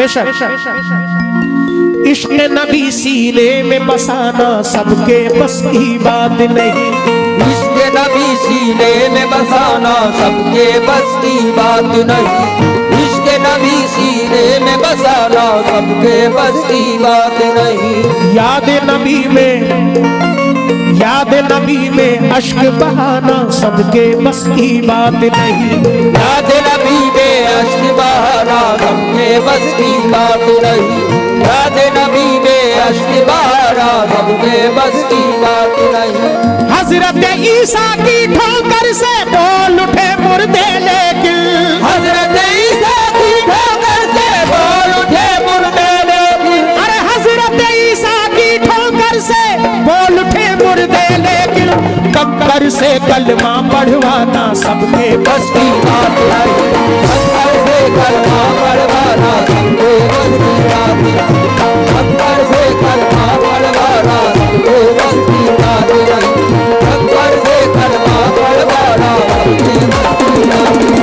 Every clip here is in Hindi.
बेशक इश्क नबी सीने में बसाना सबके बस की बात नहीं। इश्क नबी सीने में बसाना सबके बस की बात नहीं। इश्क नबी सीने में बसाना सबके बस की बात नहीं। याद नबी में अश्क बहाना सबके बस की बात नहीं। याद नबी में अश्क बहाना सबके बस की बात नहीं। याद नबी में अश्क बहाना सबके बस की बात नहीं। हजरत ईसा की ठोकर से बोल उठे मुर्दे लेकिन, हजरत ईसा की ठोकर से बोल उठे मुर्दे लेकिन, अरे हजरत ईसा की ठोकर से बोल उठे मुर्दे लेकिन, कंकर से कलमा पढ़वाना सबके बस की बात नहीं। कंकर से कलमा पढ़वाना सबके बस की बात नहीं। कंकर से कलमा पढ़वाना सबके बस की बात नहीं। कंकर से कलमा पढ़वाना सबके बस की बात नहीं।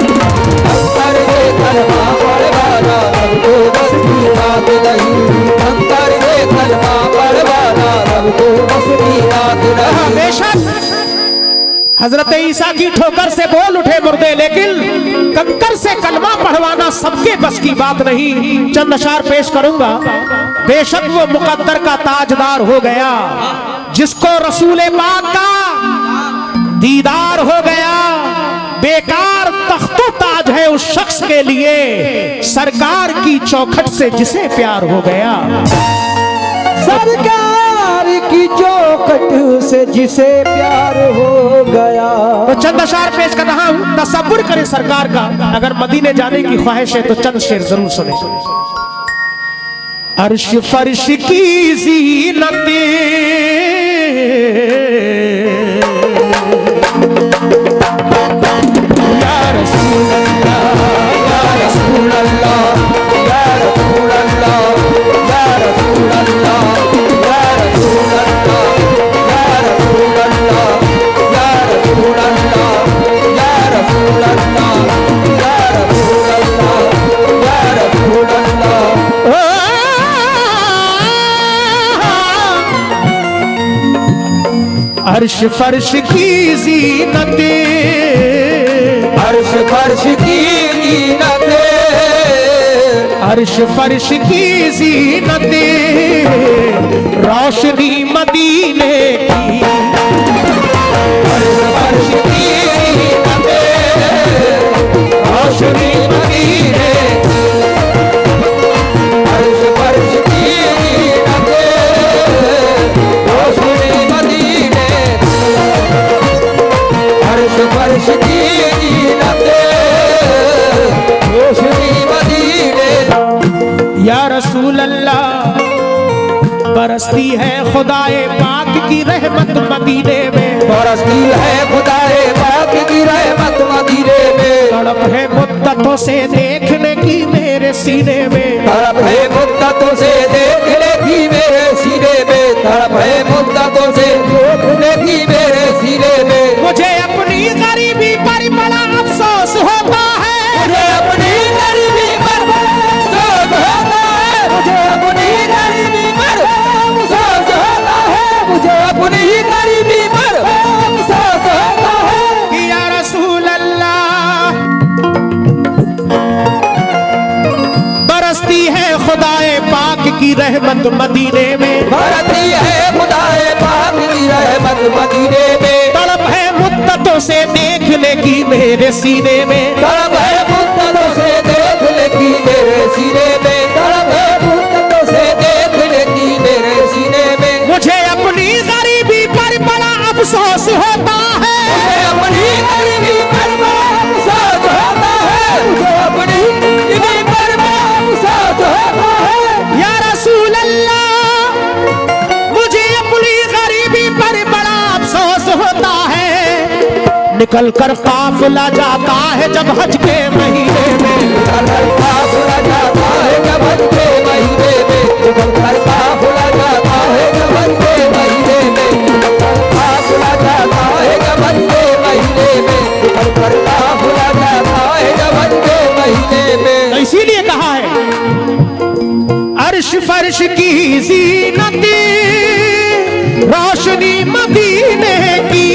कंकर से कलमा पढ़वाना सबके बस की बात नहीं। कंकर से कलमा पढ़वाना सबके बस की बात नहीं। हमेशा हजरत ईसा की ठोकर से बोल उठे मुर्दे लेकिन कंकर से कलमा पढ़वाना सबके बस की बात नहीं। चंद अशार पेश करूंगा। बेशक वो मुकद्दर का ताजदार हो गया जिसको रसूले पाक का दीदार हो गया। बेकार तख्तो ताज है उस शख्स के लिए सरकार की चौखट से जिसे प्यार हो गया। सरकार की चौखट से जिसे प्यार हो गया। तो चंद अशार पेश कर रहा हूं। तसव्वुर करें सरकार का। अगर मदीने जाने की ख्वाहिश है तो चंद शेर जरूर सुने। अर्श फर्श की ज़ीनते या रसूल अल्लाह, या रसूल अल्लाह, या रसूल अल्लाह, या रसूल अल्लाह, या रसूल अल्लाह, या रसूल अल्लाह, या रसूल अल्लाह, या रसूल अल्लाह, या रसूल अल्लाह, या रसूल अल्लाह। अर्श फर्श की ज़ीनते, अर्श फर्श की ज़ीनते, अर्श फर्श की ज़ीनते रोशनी मदीने की। अर्श फर्श की ज़ीनते रोशनी मदीने की। अर्श फर्श की ज़ीनते रोशनी मदीने की। अर्श फर्श की ज़ीनते रोशनी मदीने की। या रसूल अल्लाह बरसती है खुदाए पाक की रहमत मदीने में। बरसती है खुदाए पाक की रहमत मदीने में। तड़प है मुद्दतों से देखने की मेरे सीने में। तड़प है मुद्दतों से देखने की मेरे सीने में। तड़प है मुद्दतों से देखने की मेरे सीने में। मुझे अपनी गरीबी पर बड़ा अफसोस होता है। मुझे अपनी गरीबी पर अफसोस होता है। मुझे अपनी गरीबी पर अफसोस होता है। मुझे अपनी गरीबी पर अफसोस होता है। या रसूल अल्लाह बरसती है खुदाए पाक की रहमत मदीने में। बरसती है खुदाए पाक की रहमत मदीने में। तड़प है मुद्दतों से देखने की मेरे सीने में। तड़प है मुद्दतों से देखने की मेरे सीने में। तड़प है मुद्दतों से देखने की मेरे सीने में। मुझे अपनी गरीबी पर बड़ा अफसोस होता है। मुझे अपनी गरीबी पर बड़ा अफसोस होता है। मुझे अपनी गरीबी पर बड़ा अफसोस होता है। या रसूल अल्लाह मुझे अपनी गरीबी पर बड़ा अफसोस होता है। निकल कर काफिला जाता है जब हज के महीने में। निकल कर काफिला जाता है जब हज के महीने में। निकल कर काफिला जाता है जब हज के महीने में। निकल कर काफिला जाता है जब हज के महीने में। निकल कर काफिला जाता है जब हज के महीने में। तो इसीलिए कहा है अर्श फर्श की जीनत रोशनी मदीने की,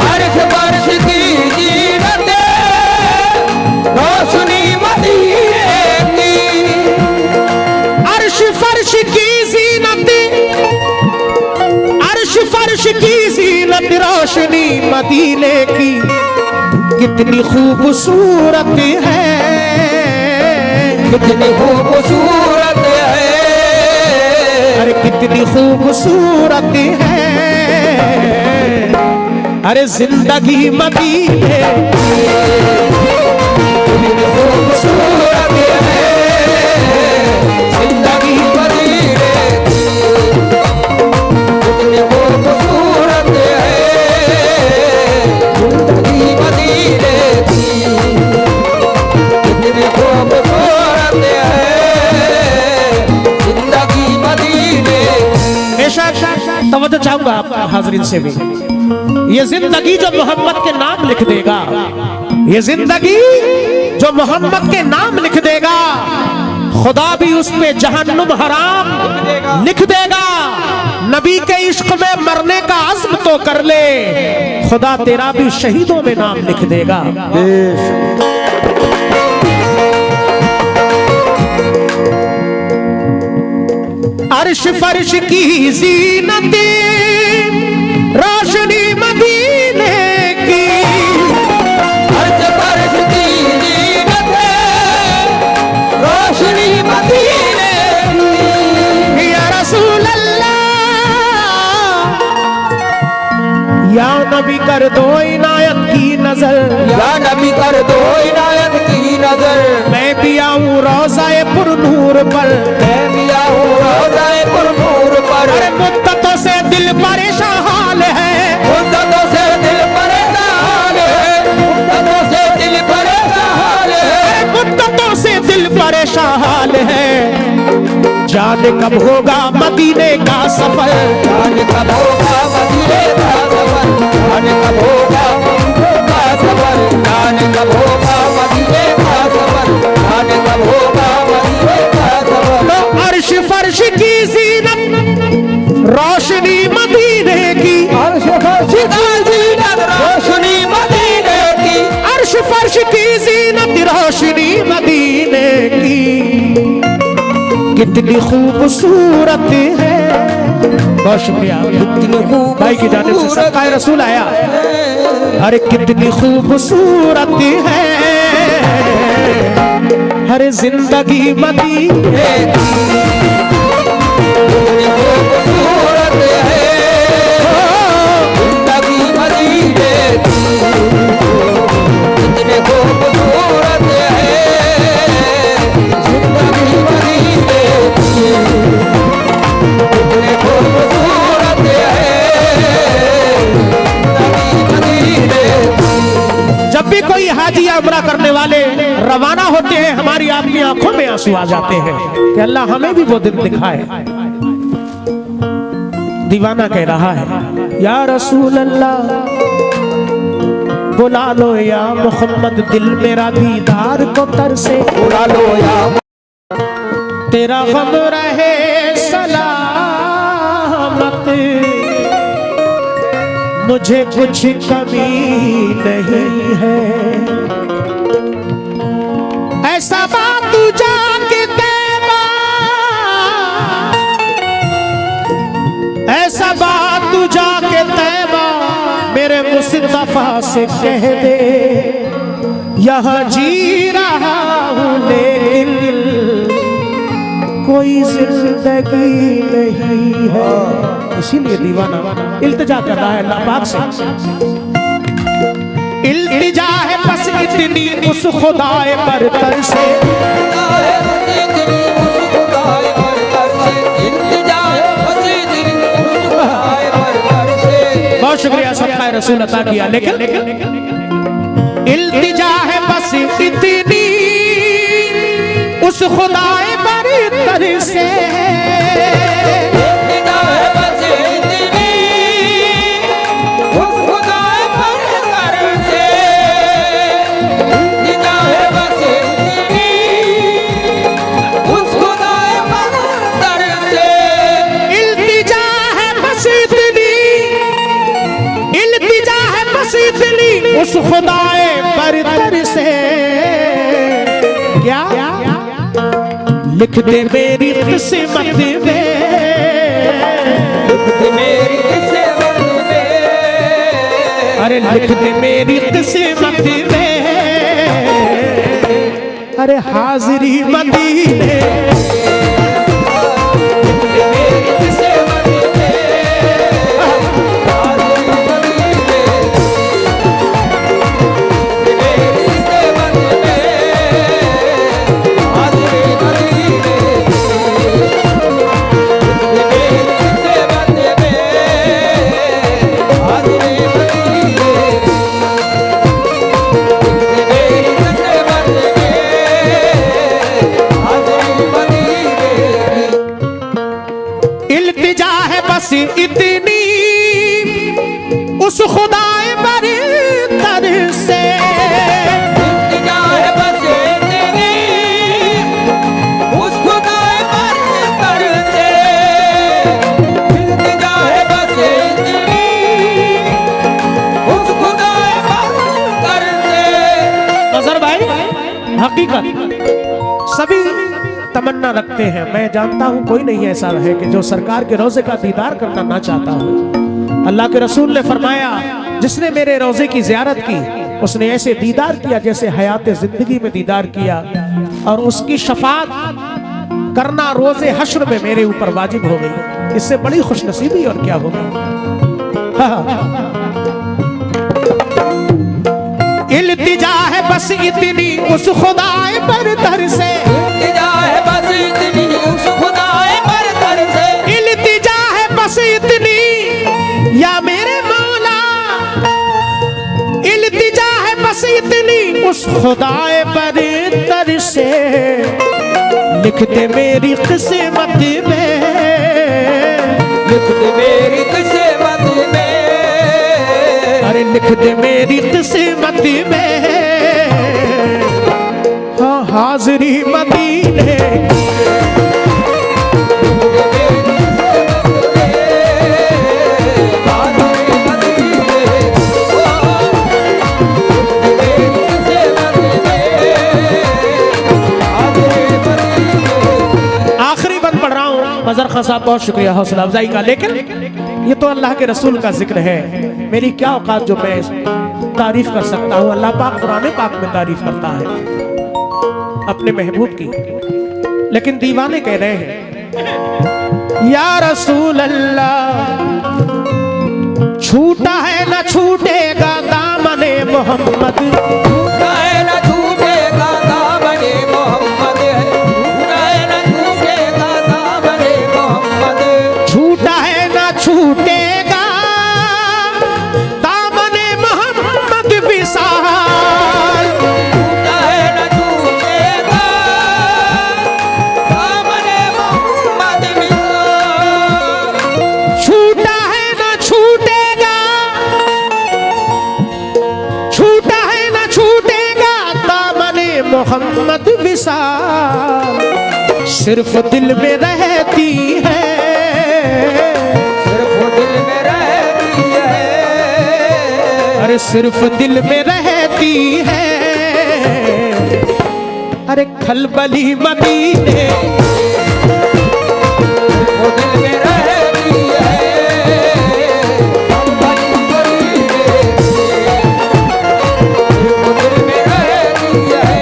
अर्श फर्श की जीनत रोशनी मदीने की, अर्श फर्श की जीनत, अर्श फर्श की जीनत रोशनी मदीने की, कितनी खूबसूरत है, कितनी खूबसूरत है, अरे कितनी खूबसूरत है, अरे जिंदगी मदीने कितनी खूबसूरत है, जिंदगी मदीने की, कितनी खूबसूरत है, जिंदगी मदीने की, कितनी खूबसूरत है, जिंदगी मदीने की। बेशक तवज्जो चाहूंगा आपका हाजरीन से भी, ये जिंदगी जो मोहम्मद के नाम लिख देगा, ये जिंदगी जो मोहम्मद के नाम लिख देगा, खुदा भी उस पे जहन्नुम हराम लिख देगा। नबी के इश्क में मरने का अज़्म तो कर ले, खुदा तेरा भी शहीदों में नाम लिख देगा। अर्श फर्श की जीनत रोशनी मदीने की, अर्श फर्श की जीनत रोशनी मदीने की, या रसूल अल्लाह, या नबी कर दो इनायत की नजर, या नबी कर दो इनायत की नजर, मैं भी आऊं रोज़ाए पुरनूर पर, मैं भी आऊं रोज़ाए पुरनूर पर, अरे मुद्दतों से दिल परेशान हाल है, मुद्दतों से दिल परेशान है, मुद्दतों से दिल परेशान है, मुद्दतों से दिल परेशान हाल है, जाने कब होगा मदीने का सफर, जाने कब होगा मदीने का सफर, जाने कब होगा मदीने का सफर, जाने कब होगा मदीने का सफर, जाने कब होगा मदीने का सफर। तो अर्श फर्श की जीनत रोशनी मदीने की, अर्श फर्श की जीनत रोशनी मदीने की, अर्श फर्श की जीनत रोशनी मदीने की, कितनी खूबसूरत है। बहुत शुक्रिया कितनी खूब भाई की जानिब से सदका रसूल आया। अरे कितनी खूबसूरत है, हर जिंदगी मदीने की, कितनी खूबसूरत है, जिंदगी मदीने की, कितनी खूबसूरत है, जिंदगी मदीने की, कितनी खूबसूरत है, जिंदगी मदीने की। जब भी कोई हाजी या उम्रा करने वाले रवाना होते हैं, हमारी आपकी आंखों में आंसू आ जाते हैं कि अल्लाह हमें भी वो दिन दिखाए। दीवाना कह रहा है, या रसूल अल्लाह बुला लो या मोहम्मद, दिल मेरा दीदार को तरसे, बुला लो या तेरा गम रहे सलामत, मुझे कुछ कमी नहीं है। ऐसा बात तू जाके तैबा, ऐसा बात तू जाके तैबा मेरे मुस्तफा से कह दे, यहाँ जी रहा हूँ लेकिन कोई जिंदगी नहीं है। इसीलिए दीवाना इल्तिजा कर रहा है अल्लाह पाक से, इल्तिजा है बस इतनी उस खुदाए बरतर से, बहुत शुक्रिया सबका रसूल अता किया, लेकिन इल्तिजा है बस इतनी उस खुदाए बरतर से, क्या लिख दे मेरी किस्मत में, लिख दे मेरी किस्मत में, अरे लिख दे मेरी किस्मत में, अरे हाजिरी मदीने। इल्तिजा है बस इतनी उस खुदाए बरतर से, इल्तिजा है बस इतनी उस खुदाए बरतर से, इल्तिजा है बस इतनी उस खुदाए बरतर से। नजर भाई हकीकत सभी तमन्ना रखते हैं, मैं जानता हूं कोई नहीं ऐसा है कि जो सरकार के रोजे का दीदार करना ना चाहता हो। अल्लाह के रसूल ने फरमाया जिसने मेरे रोजे की ज़ियारत की उसने ऐसे दीदार किया जैसे हयात जिंदगी में दीदार किया, और उसकी शफाअत करना रोजे हश्र में मेरे ऊपर वाजिब हो गई। इससे बड़ी खुशनसीबी और क्या होगी। इल्तिजा है बस इतनी उस खुदाए बरतर से, इल्तिजा है बस इतनी उस खुदाए बरतर से, इल्तिजा है बस इतनी या मेरे मौला, इल्तिजा है बस इतनी उस खुदाए बरतर से, लिख दे मेरी किस्मत में, लिख दे मेरी किस्मत में, अरे लिख दे मेरी किस्मत में, हाँ हाजिरी मदीने। आखिरी बंद पढ़ रहा हूँ मजर खान साहब, बहुत शुक्रिया हौसला अफजाई का, लेकिन ये तो अल्लाह के रसूल का जिक्र है, मेरी क्या औकात जो मैं तारीफ कर सकता हूँ। अल्लाह पाक कुरान पाक में तारीफ करता है अपने महबूब की, लेकिन दीवाने कह रहे हैं या रसूल अल्लाह छूटा है न छूटेगा दामने मोहम्मद, छूटा है न छूटेगा दामने मोहम्मद, छूटा है न छूटेगा दामने मोहम्मद, छूटा है न छूटेगा दामने मोहम्मद विशाल, छूटा है न छूटेगा दामने मोहम्मद विशाल, छूटा है न छूटेगा, छूटा है न छूटेगा दामने मोहम्मद विशाल, सिर्फ दिल में रहती है, सिर्फ दिल में रहती है, अरे सिर्फ दिल में रहती है, अरे खलबली मदीने। वो दिल में रहती है, बड़ी बड़ी वो दिल में रहती है,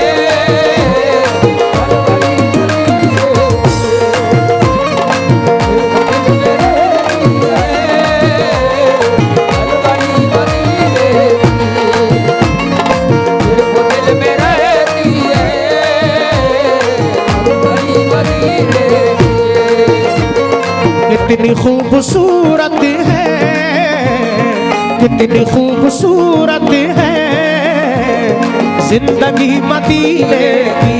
कितनी खूबसूरत है, कितनी खूबसूरत है जिंदगी मदीने की,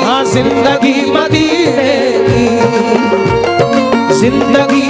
हाँ जिंदगी मदीने की, जिंदगी